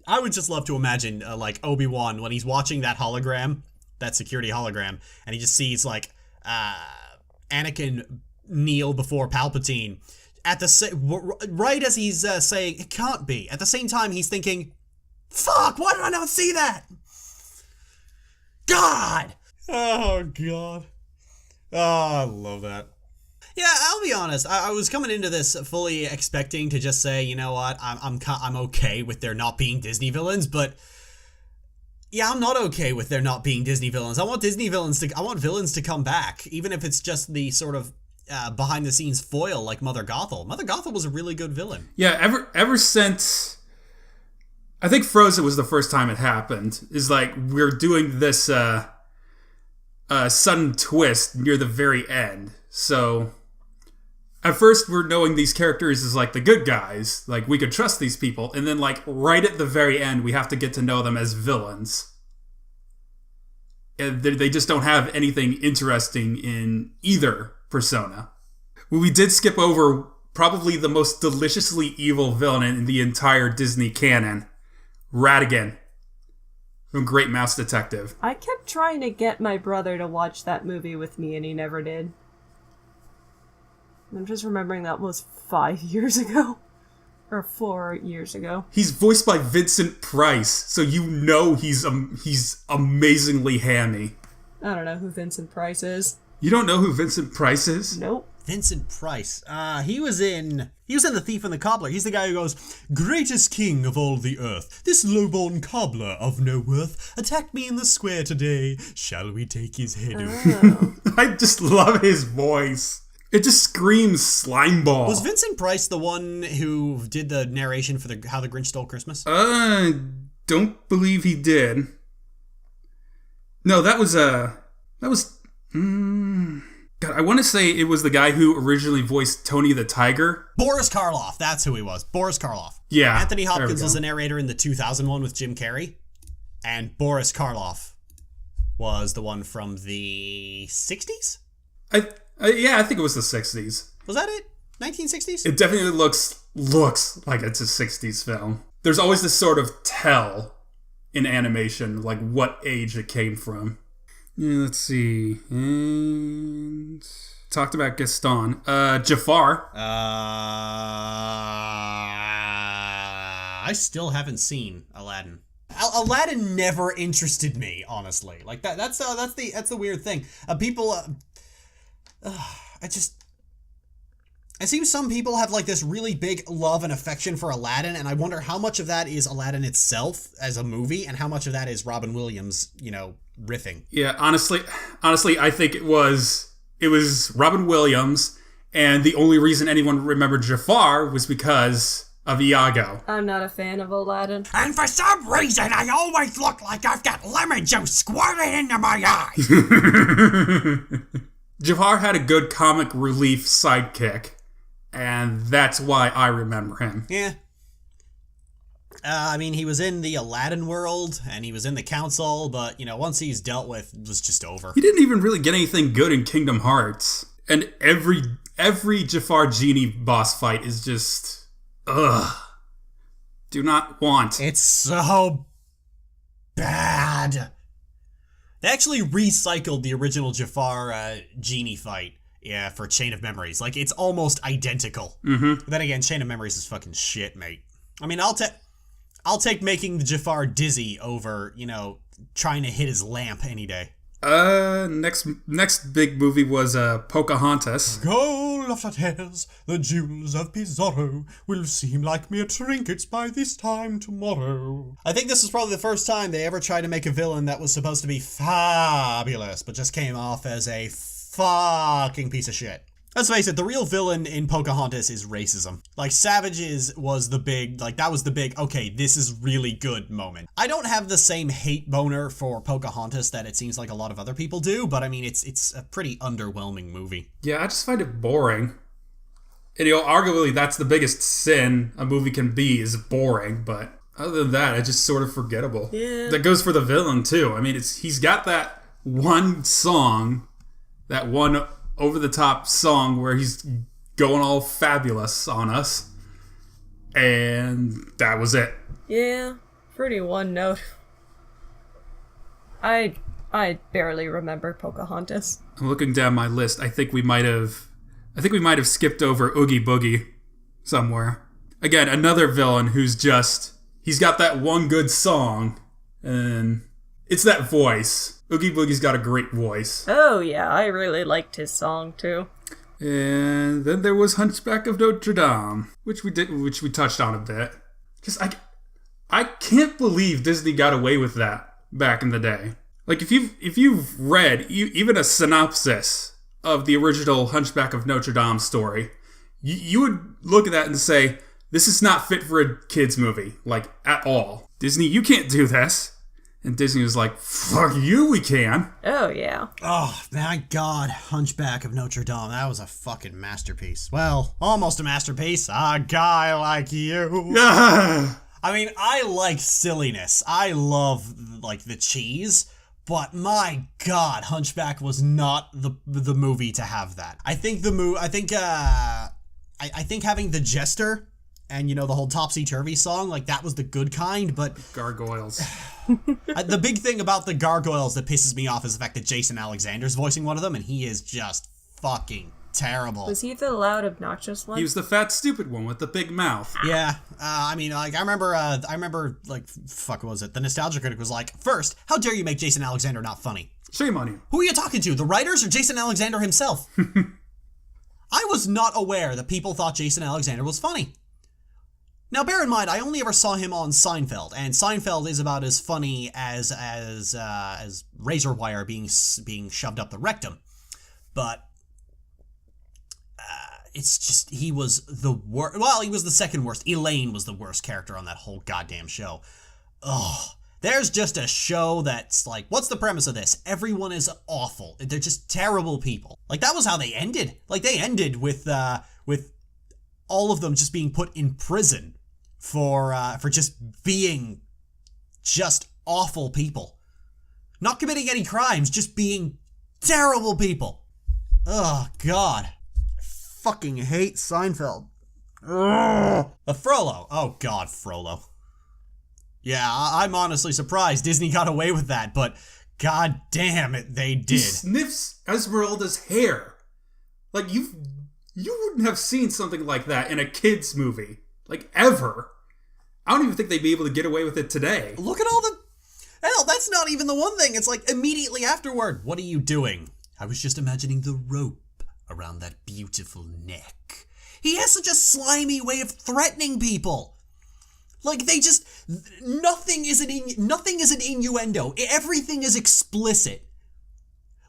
I would just love to imagine, like, Obi-Wan, when he's watching that hologram, that security hologram, and he just sees, like, Anakin kneel before Palpatine, right as he's saying, it can't be. At the same time, he's thinking, fuck, why did I not see that? God! Oh, God. Oh, I love that. Yeah, I'll be honest. I was coming into this fully expecting to just say, you know what, I'm okay with there not being Disney villains, but yeah, I'm not okay with there not being Disney villains. I want villains to come back, even if it's just the sort of behind the scenes foil like Mother Gothel. Mother Gothel was a really good villain. Yeah, ever since I think Frozen was the first time it happened, is like we're doing this sudden twist near the very end. So at first we're knowing these characters as like the good guys, like we could trust these people, and then like right at the very end we have to get to know them as villains. And they just don't have anything interesting in either persona. We did skip over probably the most deliciously evil villain in the entire Disney canon, Ratigan from Great Mouse Detective. I kept trying to get my brother to watch that movie with me, and he never did. I'm just remembering that was 5 years ago. Or 4 years ago. He's voiced by Vincent Price, so you know he's amazingly hammy. I don't know who Vincent Price is. You don't know who Vincent Price is? Nope. Vincent Price. He was in The Thief and the Cobbler. He's the guy who goes, greatest king of all the earth, this lowborn cobbler of no worth, attacked me in the square today. Shall we take his head? Oh. I just love his voice. It just screams slimeball. Was Vincent Price the one who did the narration for How the Grinch Stole Christmas? Don't believe he did. No, that was God, I want to say it was the guy who originally voiced Tony the Tiger. Boris Karloff, that's who he was. Boris Karloff. Yeah. Anthony Hopkins was the narrator in the 2001 with Jim Carrey. And Boris Karloff was the one from the 60s? Yeah, I think it was the 60s. Was that it? 1960s? It definitely looks like it's a 60s film. There's always this sort of tell in animation, like what age it came from. Yeah, let's see. And talked about Gaston. Jafar. I still haven't seen Aladdin. Aladdin never interested me, honestly. Like that's the weird thing. It seems some people have like this really big love and affection for Aladdin, and I wonder how much of that is Aladdin itself as a movie, and how much of that is Robin Williams, riffing. Yeah, honestly, I think it was Robin Williams, and the only reason anyone remembered Jafar was because of Iago. I'm not a fan of Aladdin. And for some reason, I always look like I've got lemon juice squirting into my eyes. Jafar had a good comic relief sidekick, and that's why I remember him. Yeah. I mean, he was in the Aladdin world, and he was in the council, but, once he's dealt with, it was just over. He didn't even really get anything good in Kingdom Hearts. And every Jafar Genie boss fight is just... ugh. Do not want. It's so bad. They actually recycled the original Jafar Genie fight for Chain of Memories. Like, it's almost identical. Mm-hmm. But then again, Chain of Memories is fucking shit, mate. I mean, I'll take making the Jafar dizzy over, trying to hit his lamp any day. Next big movie was Pocahontas. Gold of Tales, the jewels of Pizarro will seem like mere trinkets by this time tomorrow. I think this is probably the first time they ever tried to make a villain that was supposed to be fabulous, but just came off as a fucking piece of shit. Let's face it, the real villain in Pocahontas is racism. Like, Savages was the big, that was the big, okay, this is really good moment. I don't have the same hate boner for Pocahontas that it seems like a lot of other people do, but I mean, it's a pretty underwhelming movie. Yeah, I just find it boring. And, arguably, that's the biggest sin a movie can be, is boring, but other than that, it's just sort of forgettable. Yeah. That goes for the villain, too. I mean, he's got that one song, that one over-the-top song where he's going all fabulous on us, and that was it. Yeah, pretty one note. I barely remember Pocahontas. I'm looking down my list. I think we might have skipped over Oogie Boogie somewhere. Again, another villain who's he's got that one good song, and it's that voice. Oogie Boogie's got a great voice. Oh yeah, I really liked his song too. And then there was Hunchback of Notre Dame, which we touched on a bit. Just I can't believe Disney got away with that back in the day. Like, if you've read even a synopsis of the original Hunchback of Notre Dame story, you would look at that and say, this is not fit for a kid's movie, like, at all. Disney, you can't do this. And Disney was like, fuck you, we can. Oh, yeah. Oh, my God. Hunchback of Notre Dame. That was a fucking masterpiece. Well, almost a masterpiece. A guy like you. I mean, I like silliness. I love, the cheese. But my God, Hunchback was not the movie to have that. I think I think having the Jester and, the whole topsy-turvy song, that was the good kind, but... Gargoyles. The big thing about the gargoyles that pisses me off is the fact that Jason Alexander's voicing one of them, and he is just fucking terrible. Was he the loud, obnoxious one? He was the fat, stupid one with the big mouth. Yeah, I remember, fuck, what was it? The Nostalgia Critic was like, first, how dare you make Jason Alexander not funny? Shame on you. Who are you talking to, the writers or Jason Alexander himself? I was not aware that people thought Jason Alexander was funny. Now, bear in mind, I only ever saw him on Seinfeld, and Seinfeld is about as funny as razor wire being shoved up the rectum. But it's just, he was the worst. Well, he was the second worst. Elaine was the worst character on that whole goddamn show. Oh, there's just a show that's like, what's the premise of this? Everyone is awful. They're just terrible people. That was how they ended. They ended with all of them just being put in prison for just being just awful people. Not committing any crimes, just being terrible people. Oh, God. I fucking hate Seinfeld. Ugh. Frollo. Oh, God, Frollo. Yeah, I'm honestly surprised Disney got away with that, but god damn it, they did. He sniffs Esmeralda's hair. You wouldn't have seen something like that in a kid's movie. Ever. I don't even think they'd be able to get away with it today. Look at all the... Hell, that's not even the one thing. It's immediately afterward. What are you doing? I was just imagining the rope around that beautiful neck. He has such a slimy way of threatening people. Nothing is an innuendo. Everything is explicit.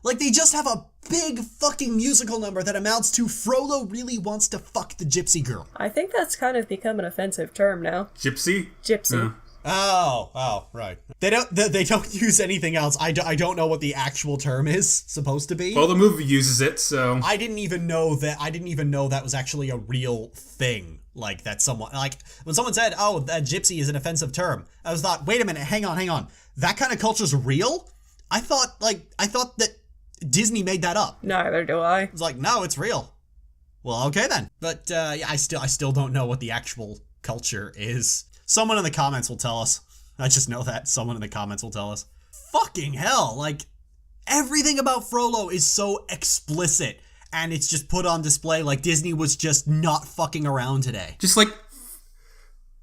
They just have a big fucking musical number that amounts to Frollo really wants to fuck the gypsy girl. I think that's kind of become an offensive term now. Gypsy? Gypsy. Oh, right. They don't use anything else. I don't know what the actual term is supposed to be. Well, the movie uses it, so... I didn't even know that was actually a real thing. Like, that someone... Like, when someone said, oh, that gypsy is an offensive term, I was thought, wait a minute, hang on. That kind of culture's real? I thought that Disney made that up. Neither do I. It's like, no, it's real. Well, okay then. But, yeah, I still don't know what the actual culture is. Someone in the comments will tell us. I just know that. Someone in the comments will tell us. Fucking hell, like, everything about Frollo is so explicit, and it's just put on display like Disney was just not fucking around today. Just like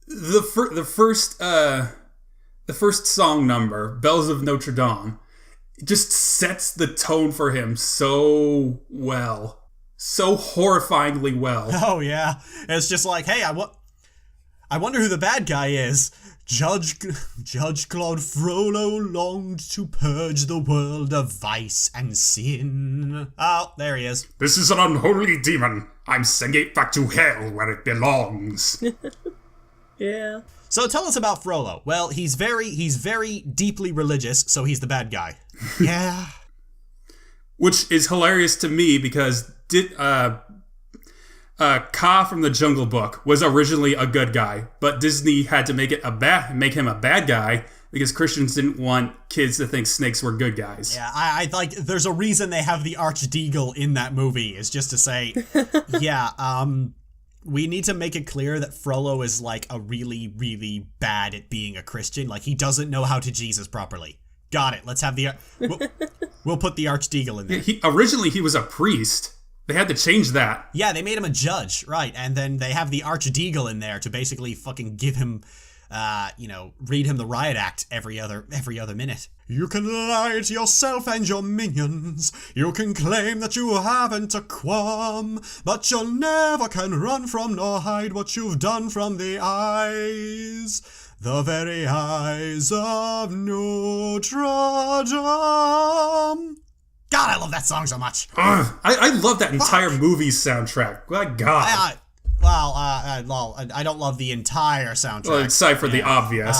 the first song number, Bells of Notre Dame, just sets the tone for him so well. So horrifyingly well. Oh yeah. It's just like, hey, I wonder who the bad guy is. Judge Claude Frollo longed to purge the world of vice and sin. Oh, there he is. This is an unholy demon. I'm sending it back to hell where it belongs. Yeah. So tell us about Frollo. Well, he's very deeply religious, so he's the bad guy. Yeah. Which is hilarious to me because Kaa from the Jungle Book was originally a good guy, but Disney had to make him a bad guy because Christians didn't want kids to think snakes were good guys. Yeah, I like. There's a reason they have the Archdeagle in that movie. Is just to say, yeah, we need to make it clear that Frollo is like a really, really bad at being a Christian. Like he doesn't know how to Jesus properly. Got it. Let's have we'll put the Archdeagle in there. Originally he was a priest. They had to change that. Yeah, they made him a judge, right? And then they have the Archdeagle in there to basically fucking give him, read him the riot act every other minute. You can lie to yourself and your minions. You can claim that you haven't a qualm, but you never can run from nor hide what you've done from the eyes. The very eyes of Notre Dame. God, I love that song so much. I love that entire movie's soundtrack. My God. I don't love the entire soundtrack. Well, aside for the obvious,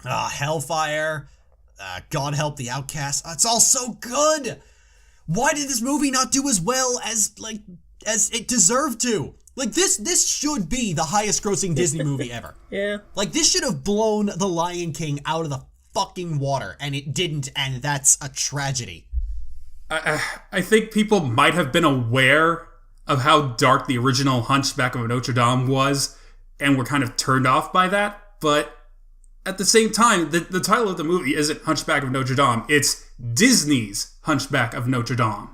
Hellfire, God Help the Outcast. It's all so good. Why did this movie not do as well as it deserved to? Like, this should be the highest grossing Disney movie ever. Yeah. Like, this should have blown The Lion King out of the fucking water, and it didn't, and that's a tragedy. I think people might have been aware of how dark the original Hunchback of Notre Dame was, and were kind of turned off by that, but at the same time, the title of the movie isn't Hunchback of Notre Dame, it's Disney's Hunchback of Notre Dame.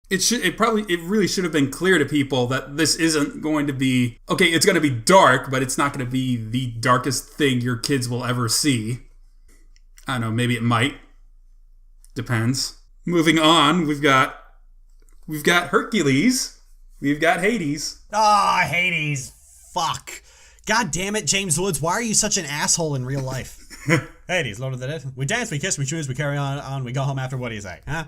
It really should have been clear to people that this isn't going to be... Okay, it's going to be dark, but it's not going to be the darkest thing your kids will ever see. I don't know, maybe it might. Depends. Moving on, we've got Hercules. We've got Hades. Ah, Hades. Fuck. God damn it, James Woods, why are you such an asshole in real life? Hades, Lord of the Dead. We dance, we kiss, we choose, we carry on, we go home after. What do you say, huh?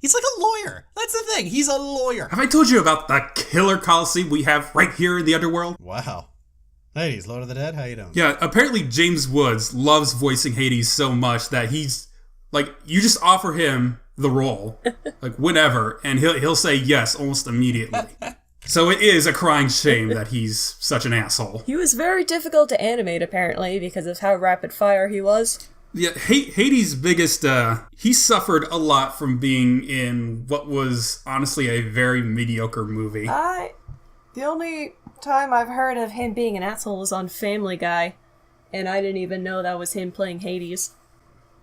He's like a lawyer. That's the thing. He's a lawyer. Have I told you about the killer Colosseum we have right here in the Underworld? Wow. Hades, Lord of the Dead, how you doing? Yeah, apparently James Woods loves voicing Hades so much that he's, like, you just offer him the role, like, whenever, and he'll say yes almost immediately. So it is a crying shame that he's such an asshole. He was very difficult to animate, apparently, because of how rapid fire he was. Yeah, Hades' biggest, he suffered a lot from being in what was honestly a very mediocre movie. The only time I've heard of him being an asshole was on Family Guy, and I didn't even know that was him playing Hades.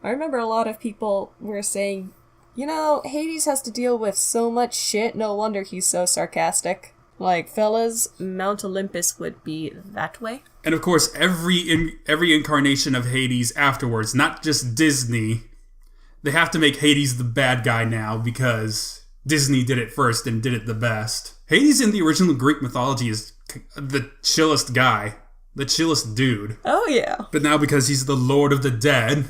I remember a lot of people were saying, Hades has to deal with so much shit, no wonder he's so sarcastic. Like, fellas, Mount Olympus would be that way. And of course, every incarnation of Hades afterwards, not just Disney, they have to make Hades the bad guy now because Disney did it first and did it the best. Hades in the original Greek mythology is the chillest guy, the chillest dude. Oh yeah. But now because he's the Lord of the Dead,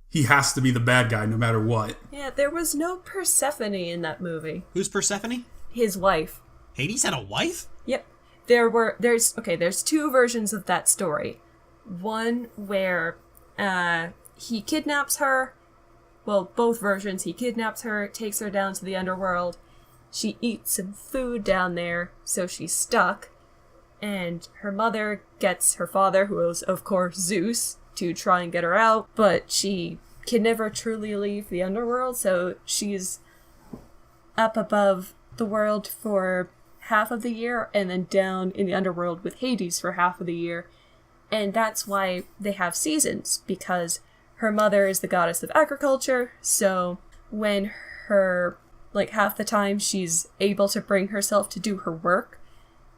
he has to be the bad guy no matter what. Yeah, there was no Persephone in that movie. Who's Persephone? His wife. Hades had a wife? Yep. There's two versions of that story. One where he kidnaps her. Well, both versions. He kidnaps her, takes her down to the underworld. She eats some food down there, so she's stuck. And her mother gets her father, who is, of course, Zeus, to try and get her out. But she can never truly leave the underworld, so she's up above the world for half of the year, and then down in the underworld with Hades for half of the year. And that's why they have seasons, because her mother is the goddess of agriculture, so when her, half the time she's able to bring herself to do her work,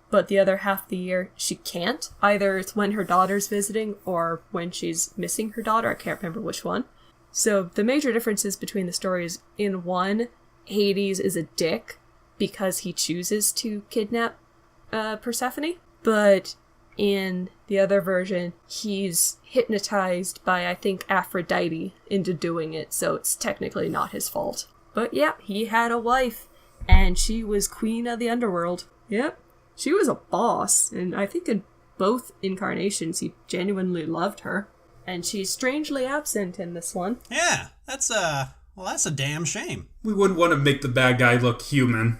but the other half of the year she can't. Either it's when her daughter's visiting or when she's missing her daughter, I can't remember which one. So the major differences between the stories, in one, Hades is a dick because he chooses to kidnap Persephone, but in the other version, he's hypnotized by, I think, Aphrodite into doing it, so it's technically not his fault. But yeah, he had a wife, and she was queen of the underworld. Yep, she was a boss, and I think in both incarnations he genuinely loved her. And she's strangely absent in this one. Yeah, that's a damn shame. We wouldn't want to make the bad guy look human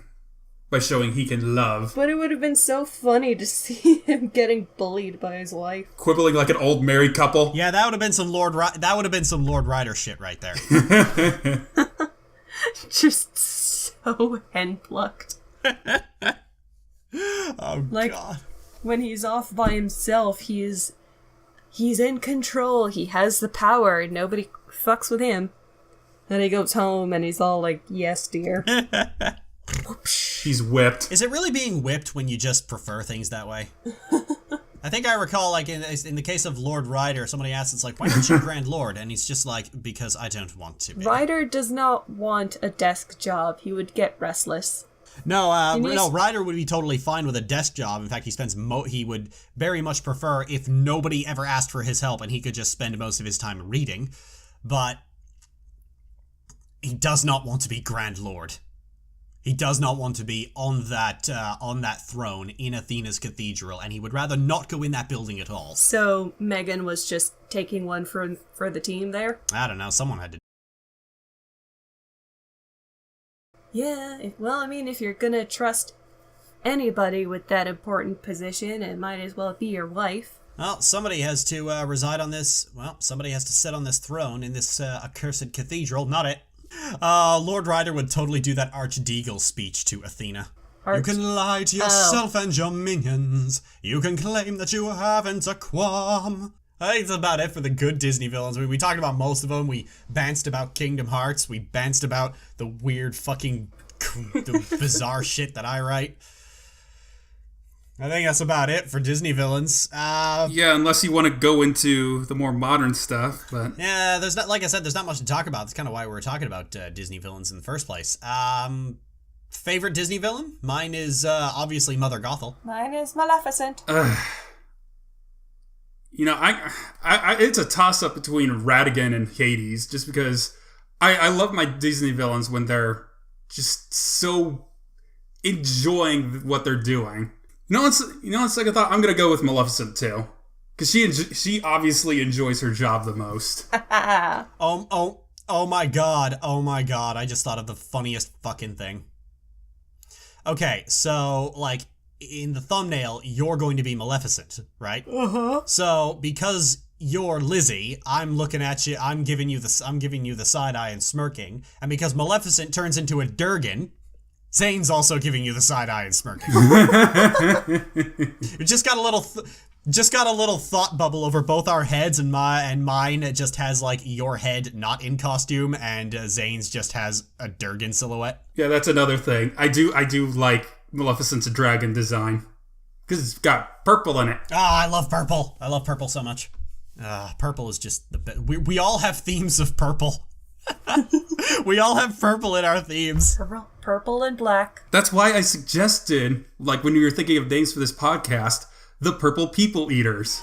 by showing he can love. But it would have been so funny to see him getting bullied by his wife. Quibbling like an old married couple. Yeah, that would have been some Lord Rider shit right there. Just so hen-plucked. Oh, God. When he's off by himself, he's in control. He has the power. Nobody fucks with him. Then he goes home and he's all like, yes, dear. He's whipped. Is it really being whipped when you just prefer things that way? I think I recall, in the case of Lord Ryder, somebody asks, it's like, why aren't you Grand Lord? And he's just like, because I don't want to be. Ryder does not want a desk job. He would get restless. No, Ryder would be totally fine with a desk job. In fact, he would very much prefer if nobody ever asked for his help and he could just spend most of his time reading. But he does not want to be Grand Lord. He does not want to be on that throne in Athena's cathedral, and he would rather not go in that building at all. So Megan was just taking one for the team there? I don't know, someone had to. Yeah, if you're gonna trust anybody with that important position, it might as well be your wife. Well, somebody has to somebody has to sit on this throne in this accursed cathedral, not it. Lord Ryder would totally do that Archdeagle speech to Athena. You can lie to yourself and your minions. You can claim that you haven't a qualm. I think that's about it for the good Disney villains. We talked about most of them. We banced about Kingdom Hearts. We banced about the weird fucking the bizarre shit that I write. I think that's about it for Disney villains. Yeah, unless you want to go into the more modern stuff, but yeah, there's not much to talk about. That's kind of why we were talking about Disney villains in the first place. Favorite Disney villain? Mine is obviously Mother Gothel. Mine is Maleficent. I it's a toss-up between Ratigan and Hades, just because I love my Disney villains when they're just so enjoying what they're doing. It's like I thought I'm gonna go with Maleficent too, because she obviously enjoys her job the most. Oh my god! I just thought of the funniest fucking thing. Okay, so in the thumbnail, you're going to be Maleficent, right? Uh-huh. So because you're Lizzie, I'm looking at you. I'm giving you the side eye and smirking, and because Maleficent turns into a Durgan, Zane's also giving you the side eye and smirking. We just got a little thought bubble over both our heads, and mine it just has your head not in costume, and Zane's just has a Durgan silhouette. Yeah, that's another thing. I do like Maleficent's dragon design because it's got purple in it. I love purple. I love purple so much. Purple is just the best. We all have themes of purple. We all have purple in our themes. Purple and black. That's why I suggested, when we were thinking of names for this podcast, the Purple People Eaters.